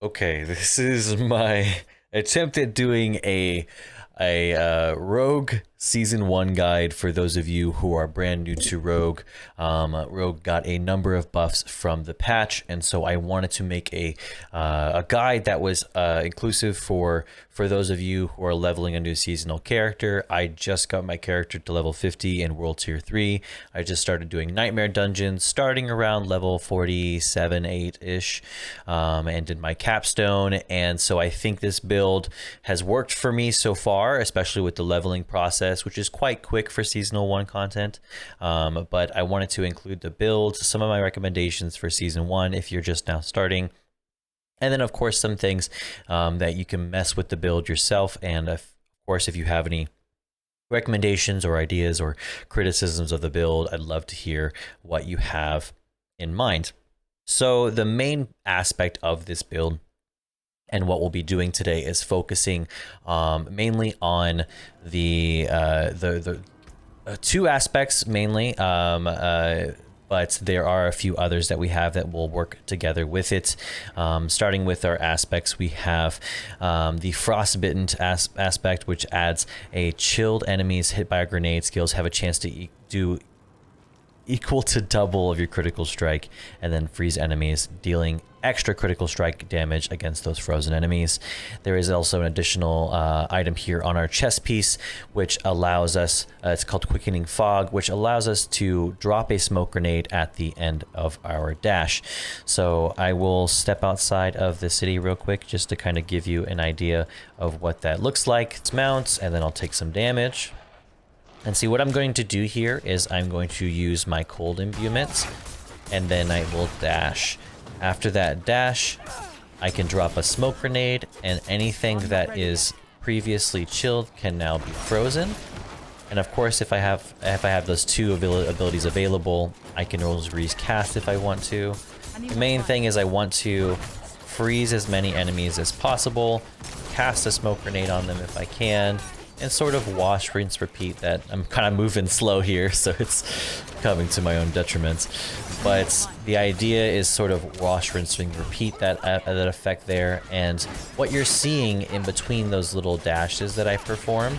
Okay, this is my attempt at doing a Rogue Season 1 guide for those of you who are brand new to Rogue. Rogue got a number of buffs from the patch, and so I wanted to make a guide that was inclusive for those of you who are leveling a new seasonal character. I just got my character to level 50 in World Tier 3. I just started doing Nightmare Dungeons, starting around level 47, 8-ish, and did my capstone, and so I think this build has worked for me so far, especially with the leveling process, which is quite quick for Seasonal 1 content. But I wanted to include the build, some of my recommendations for Season 1 if you're just now starting, and then of course some things that you can mess with the build yourself, and of course if you have any recommendations or ideas or criticisms of the build, I'd love to hear what you have in mind. So the main aspect of this build and what we'll be doing today is focusing mainly on the two aspects mainly, but there are a few others that we have that will work together with it. Starting with our aspects, we have the frostbitten aspect, which adds a chilled enemies hit by a grenade skills have a chance to do equal to double of your critical strike, and then freeze enemies, dealing extra critical strike damage against those frozen enemies. There is also an additional item here on our chest piece, which allows us, it's called Quickening Fog, which allows us to drop a smoke grenade at the end of our dash. So I will step outside of the city real quick just to kind of give you an idea of what that looks like. It's mounts, and then I'll take some damage. And see, what I'm going to do here is I'm going to use my Cold Imbue mitts, and then I will dash. After that dash, I can drop a smoke grenade, and anything that is previously chilled can now be frozen. And of course, if I have those two abilities available, I can always recast if I want to. The main thing is I want to freeze as many enemies as possible, cast a smoke grenade on them if I can, and sort of wash, rinse, repeat that. I'm kind of moving slow here, so it's coming to my own detriment. But the idea is sort of wash, rinse, and repeat that effect there. And what you're seeing in between those little dashes that I perform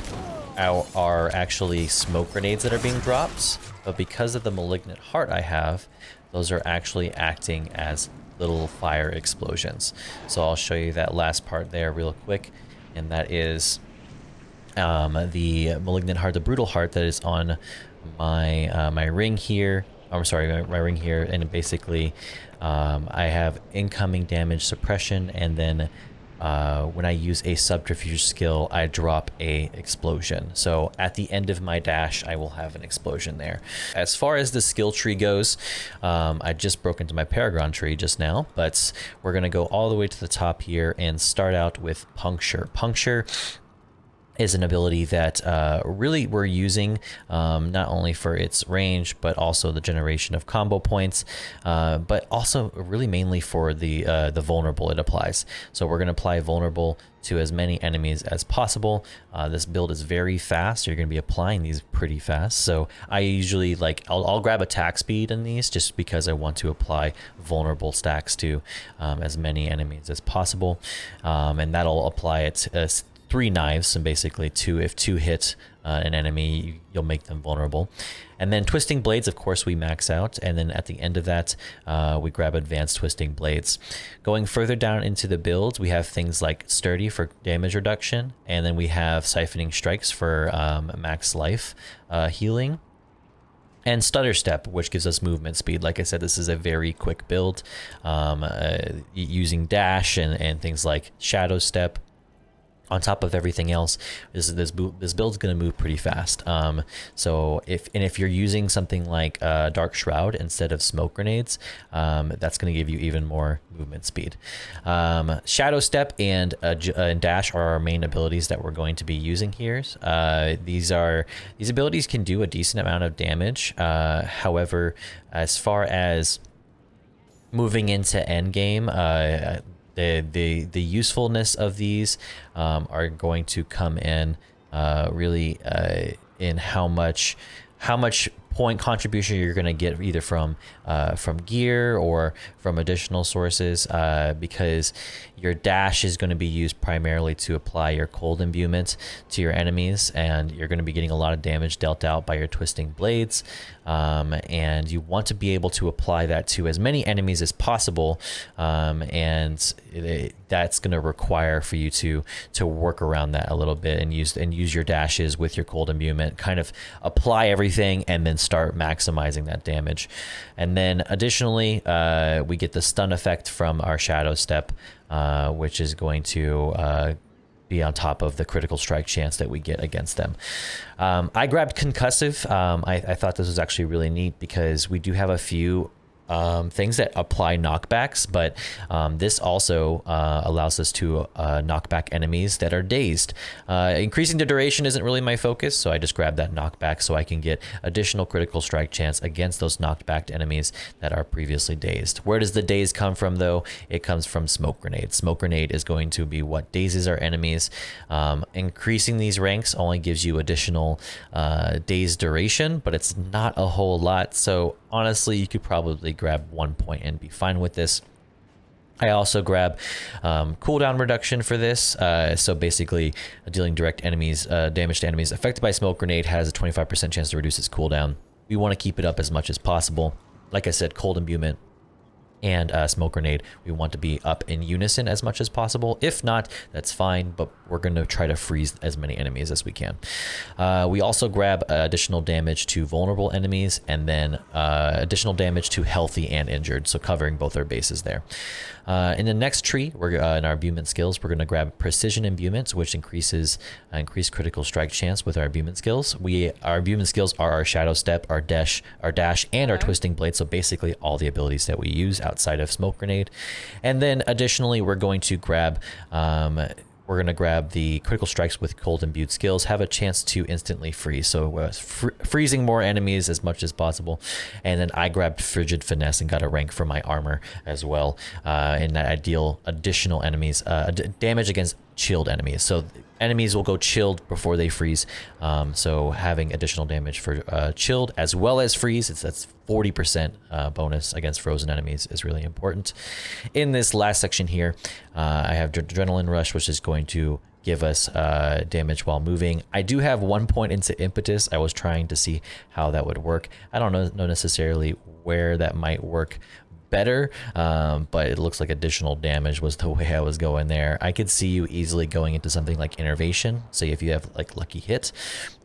are actually smoke grenades that are being dropped. But because of the malignant heart I have, those are actually acting as little fire explosions. So I'll show you that last part there real quick, and that is the malignant heart, the brutal heart that is on my my ring here. I'm sorry, my ring here, and basically I have incoming damage suppression, and then when I use a subterfuge skill, I drop a explosion. So at the end of my dash, I will have an explosion there. As far as the skill tree goes, I just broke into my Paragon tree just now, but we're gonna go all the way to the top here and start out with Puncture. Puncture is an ability that really we're using not only for its range, but also the generation of combo points, but also really mainly for the vulnerable it applies. So we're going to apply vulnerable to as many enemies as possible. This build is very fast. You're going to be applying these pretty fast. So I usually I'll grab attack speed in these just because I want to apply vulnerable stacks to as many enemies as possible, and that'll apply it as 3 knives, and basically if two hit an enemy, you'll make them vulnerable. And then Twisting Blades, of course, we max out, and then at the end of that, we grab Advanced Twisting Blades. Going further down into the builds, we have things like Sturdy for damage reduction, and then we have Siphoning Strikes for max life healing, and Stutter Step, which gives us movement speed. Like I said, this is a very quick build, using dash and things like Shadow Step. On top of everything else, this build's going to move pretty fast. So if you're using something like Dark Shroud instead of smoke grenades, that's going to give you even more movement speed. Shadow Step and Dash are our main abilities that we're going to be using here. These abilities can do a decent amount of damage. However, as far as moving into endgame, the usefulness of these are going to come in really in how much point contribution you're going to get either from gear or from additional sources, because your dash is going to be used primarily to apply your cold imbuement to your enemies, and you're going to be getting a lot of damage dealt out by your twisting blades, and you want to be able to apply that to as many enemies as possible, and that's going to require for you to work around that a little bit and use your dashes with your cold imbuement, kind of apply everything and then start maximizing that damage. And then additionally, we get the stun effect from our shadow step, which is going to be on top of the critical strike chance that we get against them. I grabbed concussive. I thought this was actually really neat because we do have a few things that apply knockbacks, but this also allows us to knock back enemies that are dazed. Increasing the duration isn't really my focus, so I just grabbed that knockback so I can get additional critical strike chance against those knocked back enemies that are previously dazed. Where does the daze come from though? It comes from smoke grenade. Smoke grenade is going to be what dazes our enemies. Increasing these ranks only gives you additional daze duration, but it's not a whole lot, so honestly you could probably grab 1 point and be fine with this. I also grab cooldown reduction for this, so basically dealing direct enemies damage to enemies affected by smoke grenade has a 25% chance to reduce its cooldown. We want to keep it up as much as possible. Like I said, cold imbuement and smoke grenade, we want to be up in unison as much as possible. If not, that's fine, but we're going to try to freeze as many enemies as we can. We also grab additional damage to vulnerable enemies, and then additional damage to healthy and injured, so covering both our bases there. In the next tree, we're in our imbuement skills, we're going to grab precision imbuements, which increases increased critical strike chance with our imbuement skills. Our imbuement skills are our shadow step, our dash, and our twisting blade, so basically all the abilities that we use outside of smoke grenade. And then additionally, we're going to grab the critical strikes with cold imbued skills, have a chance to instantly freeze, so freezing more enemies as much as possible. And then I grabbed frigid finesse and got a rank for my armor as well, in that I deal additional enemies damage against chilled enemies, so enemies will go chilled before they freeze, so having additional damage for chilled as well as freeze, that's 40% bonus against frozen enemies is really important. In this last section here, I have adrenaline rush, which is going to give us damage while moving. I do have 1 point into impetus. I was trying to see how that would work. I don't know necessarily where that might work better, but it looks like additional damage was the way I was going there. I could see you easily going into something like innervation, say if you have like lucky hit,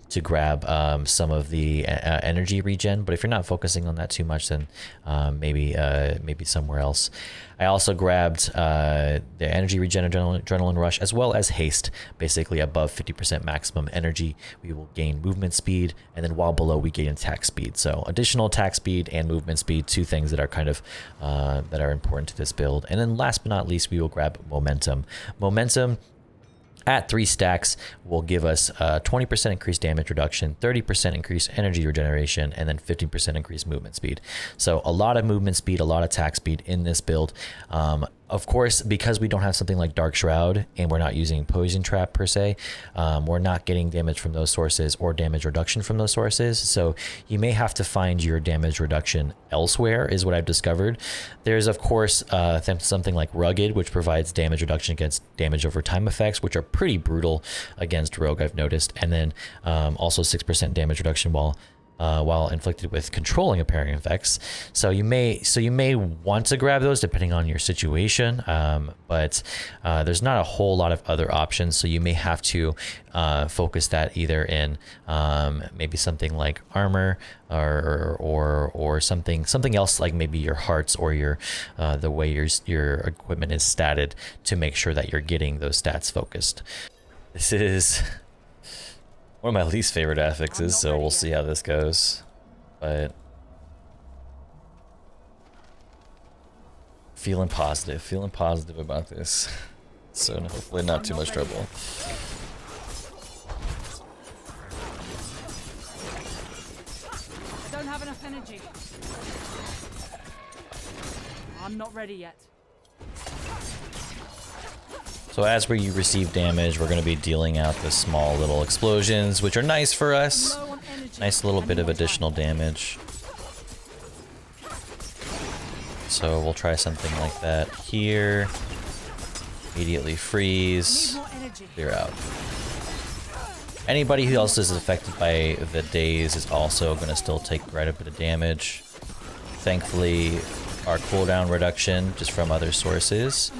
to grab some of the energy regen, but if you're not focusing on that too much, then maybe somewhere else. I also grabbed the energy regen, adrenaline rush, as well as haste. Basically above 50% maximum energy, we will gain movement speed, and then while below we gain attack speed. So additional attack speed and movement speed, two things that are kind of that are important to this build. And then last but not least, we will grab momentum. Momentum at 3 stacks will give us 20% increased damage reduction, 30% increased energy regeneration, and then 15% increased movement speed. So a lot of movement speed, a lot of attack speed in this build. Of course, because we don't have something like Dark Shroud and we're not using Poison Trap per se, we're not getting damage from those sources or damage reduction from those sources. So you may have to find your damage reduction elsewhere, is what I've discovered. There's, of course, something like Rugged, which provides damage reduction against damage over time effects, which are pretty brutal against Rogue, I've noticed. And then also 6% damage reduction while inflicted with controlling apparent effects. So you may want to grab those depending on your situation, but there's not a whole lot of other options. So you may have to focus that either in maybe something like armor or something else, like maybe your hearts or your the way your equipment is statted, to make sure that you're getting those stats focused. This is one of my least favorite affixes, so we'll see how this goes. But feeling positive about this. So hopefully not too much trouble. I don't have enough energy. I'm not ready yet. So as we receive damage, we're going to be dealing out the small little explosions, which are nice for us. Nice little bit of additional damage. So we'll try something like that here. Immediately freeze. Clear out. Anybody who else is affected by the Daze is also going to still take quite a bit of damage. Thankfully, our cooldown reduction, just from other sources,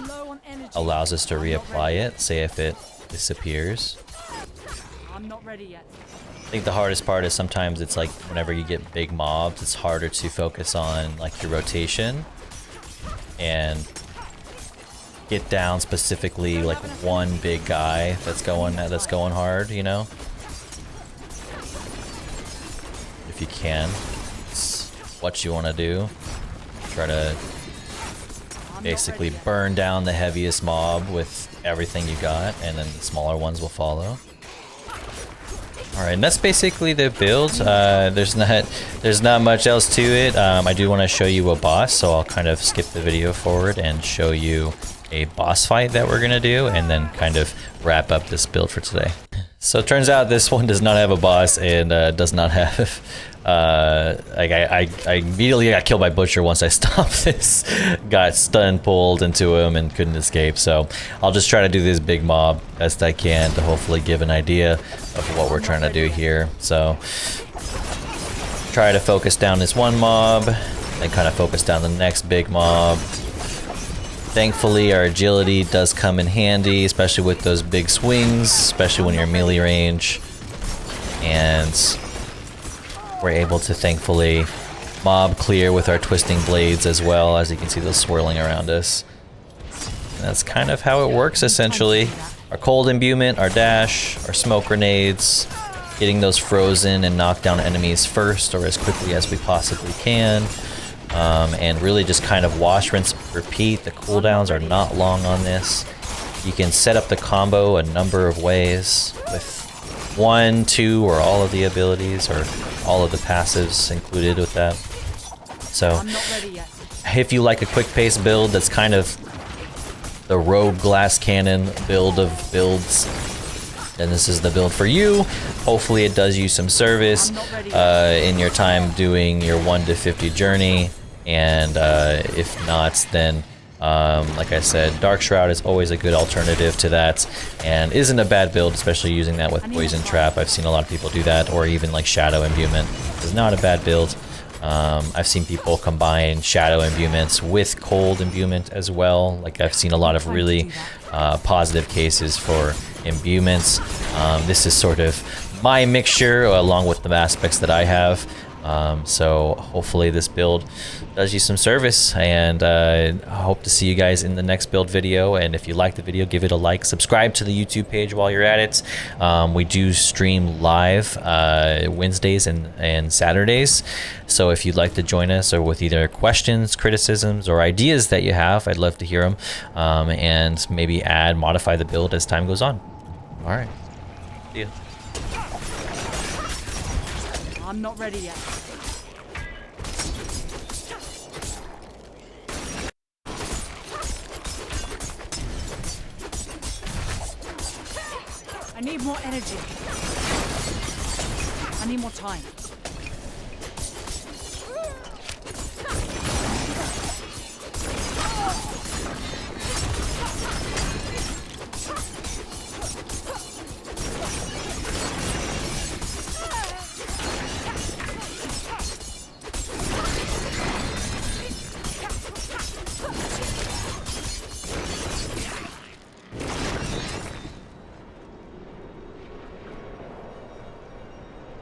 allows us to reapply it, say if it disappears. I'm not ready yet. I think the hardest part is sometimes it's like whenever you get big mobs, it's harder to focus on like your rotation and get down specifically like one big guy that's going hard, you know? If you can, it's what you want to do. Try to basically burn down the heaviest mob with everything you got, and then the smaller ones will follow. Alright, and that's basically the build. There's not much else to it. I do want to show you a boss, so I'll kind of skip the video forward and show you a boss fight that we're gonna do, and then kind of wrap up this build for today. So it turns out this one does not have a boss, and does not have like I immediately got killed by Butcher once I stopped this. Got stun pulled into him and couldn't escape, so I'll just try to do this big mob best I can to hopefully give an idea of what we're trying to do here. So try to focus down this one mob, then kind of focus down the next big mob. Thankfully, our agility does come in handy, especially with those big swings, especially when you're melee range. And we're able to thankfully mob clear with our twisting blades as well, as you can see those swirling around us. And that's kind of how it works essentially. Our cold imbuement, our dash, our smoke grenades, getting those frozen and knock down enemies first or as quickly as we possibly can. And really just kind of wash, rinse, repeat. The cooldowns are not long on this. You can set up the combo a number of ways with 1, 2, or all of the abilities, or all of the passives included with that. So if you like a quick pace build that's kind of the rogue glass cannon build of builds, then this is the build for you. Hopefully it does you some service in your time doing your 1 to 50 journey, and if not, then like I said, Dark Shroud is always a good alternative to that, and isn't a bad build, especially using that with Poison Trap. I've seen a lot of people do that, or even like Shadow Imbuement is not a bad build. I've seen people combine Shadow Imbuments with Cold Imbuement as well. Like I've seen a lot of really positive cases for Imbuments. This is sort of my mixture along with the aspects that I have. So hopefully this build does you some service, and I hope to see you guys in the next build video. And if you like the video, give it a like, subscribe to the YouTube page while you're at it. We do stream live Wednesdays and Saturdays, so if you'd like to join us, or with either questions, criticisms, or ideas that you have, I'd love to hear them, and maybe modify the build as time goes on. All right, see ya. I'm not ready yet. I need more energy. I need more time.